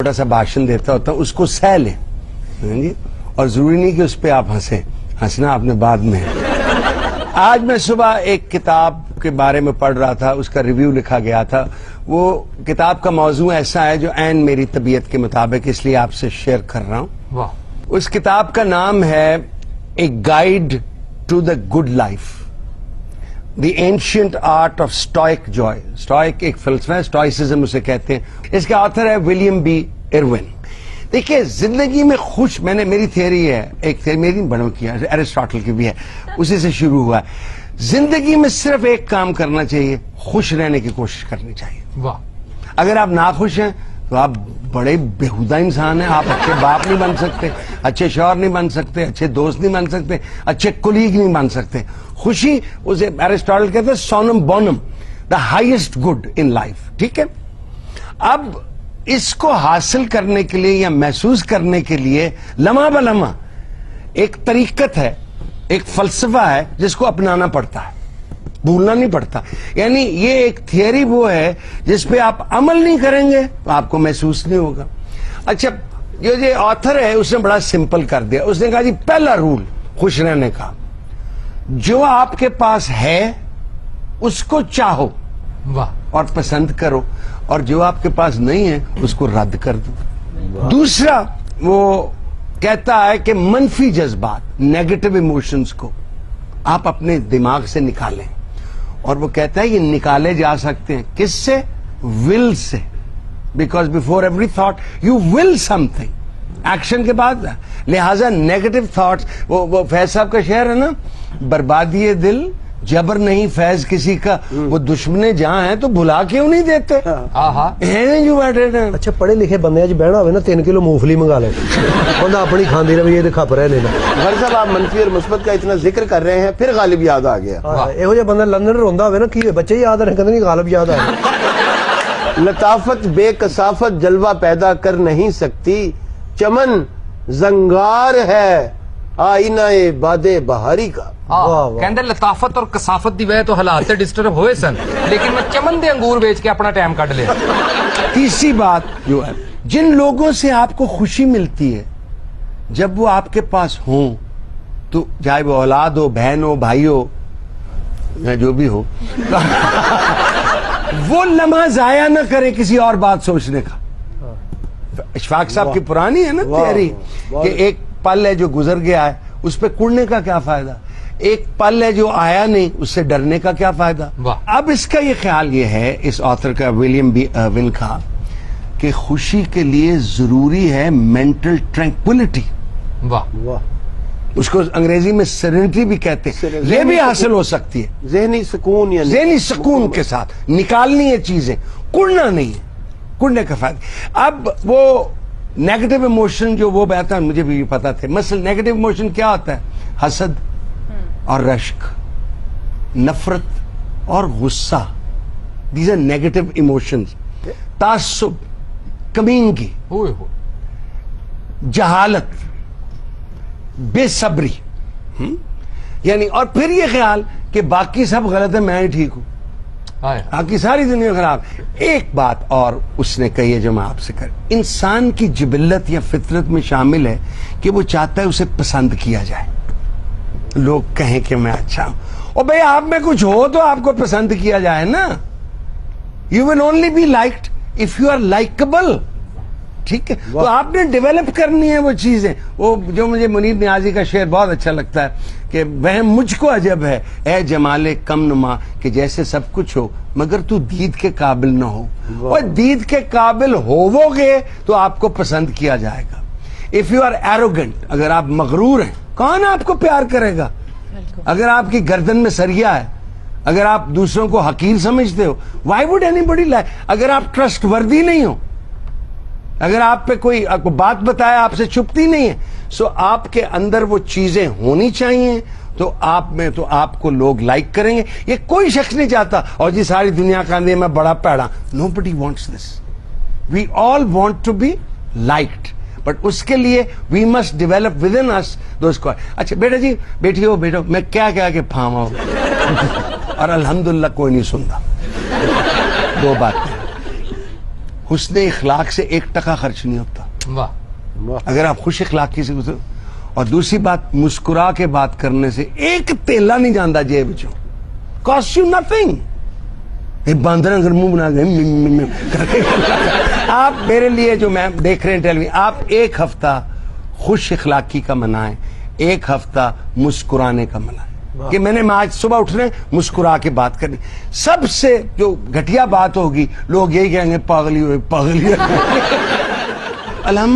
چھوٹا سا بھاشن دیتا ہوتا ہوں, اس کو سہ لیں جی, اور ضروری نہیں کہ اس پہ آپ ہنسیں, ہنسنا آپ نے بعد میں. آج میں صبح ایک کتاب کے بارے میں پڑھ رہا تھا, اس کا ریویو لکھا گیا تھا. وہ کتاب کا موضوع ایسا ہے جو عین میری طبیعت کے مطابق, اس لیے آپ سے شیئر کر رہا ہوں. اس کتاب کا نام ہے a guide to the good life, the ancient art of Stoic joy. Stoic ایک فلسفہ ہے, اسٹوئسزم اسے کہتے ہیں. اس کا آتھر ہے ولیم بی ایروین. دیکھیے زندگی میں خوش, میں نے میری تھیوری ہے, ایک تھیوری میری بنو کیا, ایرسٹاٹل کی بھی ہے, اسی سے شروع ہوا ہے. زندگی میں صرف ایک کام کرنا چاہیے, خوش رہنے کی کوشش کرنی چاہیے. واہ. اگر آپ ناخوش ہیں تو آپ بڑے بےہودہ انسان ہیں. آپ اچھے باپ نہیں بن سکتے, اچھے شوہر نہیں بن سکتے, اچھے دوست نہیں بن سکتے, اچھے کولیگ نہیں بن سکتے. خوشی, اسے ایرسٹاٹل کہتے ہیں summum bonum, the highest good in life. ٹھیک ہے. اب اس کو حاصل کرنے کے لیے یا محسوس کرنے کے لیے لمحہ بلمحہ ایک طریقت ہے, ایک فلسفہ ہے جس کو اپنانا پڑتا ہے, بھولنا نہیں پڑتا. یعنی یہ ایک تھیوری وہ ہے جس پہ آپ عمل نہیں کریں گے تو آپ کو محسوس نہیں ہوگا. اچھا, یہ آتھر ہے اس نے بڑا سمپل کر دیا. اس نے کہا جی پہلا رول خوش رہنے کا, جو آپ کے پاس ہے اس کو چاہو اور پسند کرو, اور جو آپ کے پاس نہیں ہے اس کو رد کر دو. دوسرا وہ کہتا ہے کہ منفی جذبات, نیگیٹو ایموشنز کو آپ اپنے دماغ سے نکالیں, اور وہ کہتا ہے یہ نکالے جا سکتے ہیں کس سے؟ ول سے. Because before every thought you will some thing, action کے بعد. لہذا نیگیٹو تھاٹس, وہ فیض صاحب کا شعر ہے نا, بربادی دل جبر نہیں فیض کسی کا, وہ دشمنے جہاں ہیں تو بھلا کیوں نہیں دیتے جو بیٹھے ہیں. اچھا پڑھے لکھے بندے بہنا ہوئے نا 3 کلو مونگ پھلی منگا لے, بندہ اپنی کھاندی رہے, یہ کھپ رہے لینا. غر صاحب آپ منفی اور مثبت کا اتنا ذکر کر رہے ہیں, پھر غالب یاد آ گیا. یہو جہ بندہ لندن روندا ہوئے نا, کی بچے یاد رہے, کہتے نہیں غالب یاد آ گیا. لطافت بے کثافت جلوہ پیدا کر نہیں سکتی, چمن زنگار ہے آئینہ باد بہاری کا. کہندے لطافت اور کثافت دی وجہ تو حالات ڈسٹرب ہوئے سن, لیکن میں چمن دے انگور بیچ کے اپنا ٹائم کٹ لیا. تیسری بات جو ہے, جن لوگوں سے آپ کو خوشی ملتی ہے جب وہ آپ کے پاس ہوں, تو چاہے وہ اولاد ہو, بہن ہو, بھائی ہو, یا جو بھی ہو, وہ لمحہ ضائع نہ کریں کسی اور بات سوچنے کا. اشفاق صاحب کی پرانی ہے نا تیاری کہ ایک پل ہے جو گزر گیا ہے, اس پہ کڑنے کا کیا فائدہ, ایک پل ہے جو آیا نہیں, اس سے ڈرنے کا کیا فائدہ. اب اس کا یہ خیال یہ ہے اس آتھر کا, ولیم بی ایروین کا, کہ خوشی کے لیے ضروری ہے مینٹل ٹرینکولیٹی. اس کو انگریزی میں سیرینٹی بھی کہتے ہیں. یہ بھی حاصل ہو سکتی ہے ذہنی سکون, یا ذہنی سکون کے ساتھ نکالنی ہے چیزیں, کڑنا نہیں ہے, کڑنے کا فائدہ. اب وہ نیگیٹو ایموشن جو وہ بہتا ہے, مجھے بھی پتا تھے. مثلا نیگیٹو ایموشن کیا ہوتا ہے؟ حسد اور رشک, نفرت اور غصہ, دیز آر نیگیٹو ایموشنز. تعصب, کمینگی, جہالت, بے صبری, یعنی, اور پھر یہ خیال کہ باقی سب غلط ہے, میں ہی ٹھیک ہوں, باقی ساری دنیا خراب. ایک بات اور اس نے کہی ہے جو میں آپ سے کر, انسان کی جبلت یا فطرت میں شامل ہے کہ وہ چاہتا ہے اسے پسند کیا جائے, لوگ کہیں کہ میں اچھا ہوں. اور بھئی آپ میں کچھ ہو تو آپ کو پسند کیا جائے نا. You will only be liked if you are likeable. ٹھیک ہے, تو آپ نے ڈیولپ کرنی ہے وہ چیزیں. وہ جو مجھے منیر نیازی کا شعر بہت اچھا لگتا ہے کہ وہ مجھ کو عجب ہے اے جمال کم نما, کہ جیسے سب کچھ ہو مگر تو دید کے قابل نہ ہو. اور دید کے قابل ہوو گے تو آپ کو پسند کیا جائے گا. اف یو آر ایروگنٹ, اگر آپ مغرور ہیں, کون آپ کو پیار کرے گا؟ اگر آپ کی گردن میں سریا ہے, اگر آپ دوسروں کو حقیر سمجھتے ہو, why would anybody like. اگر آپ ٹرسٹ وردی نہیں ہو, اگر آپ پہ کوئی بات بتایا آپ سے چھپتی نہیں ہے, سو آپ کے اندر وہ چیزیں ہونی چاہیے, تو آپ میں تو آپ کو لوگ لائک کریں گے. یہ کوئی شخص نہیں چاہتا اور جی ساری دنیا کا اندر میں بڑا پیڑا. Nobody wants this. We all want to be liked, but اس کے لیے we must develop within us those کو. اچھا بیٹا جی, بیٹھی ہو, بیٹھو, میں کیا کہا کہ پھاما ہو اور الحمدللہ کوئی نہیں سنتا. دو باتیں. حسن اخلاق سے 1% خرچ نہیں ہوتا واہ اگر آپ خوش اخلاقی سے گزرو. اور دوسری بات مسکرا کے بات کرنے سے ایک تیلا نہیں جانا جیب چوں. Cost you nothing. باندر اگر منہ بنا گئے آپ میرے لیے جو میں دیکھ رہے ہیں ٹیلی ویژن آپ 1 ہفتہ خوش اخلاقی کا منائیں 1 ہفتہ مسکرانے کا منائیں کہ میں نے آج صبح اٹھنے مسکرا کے بات کرنی. سب سے جو گھٹیا بات ہوگی لوگ یہی کہیں گے پاگلی ہوئے پاگلی علامہ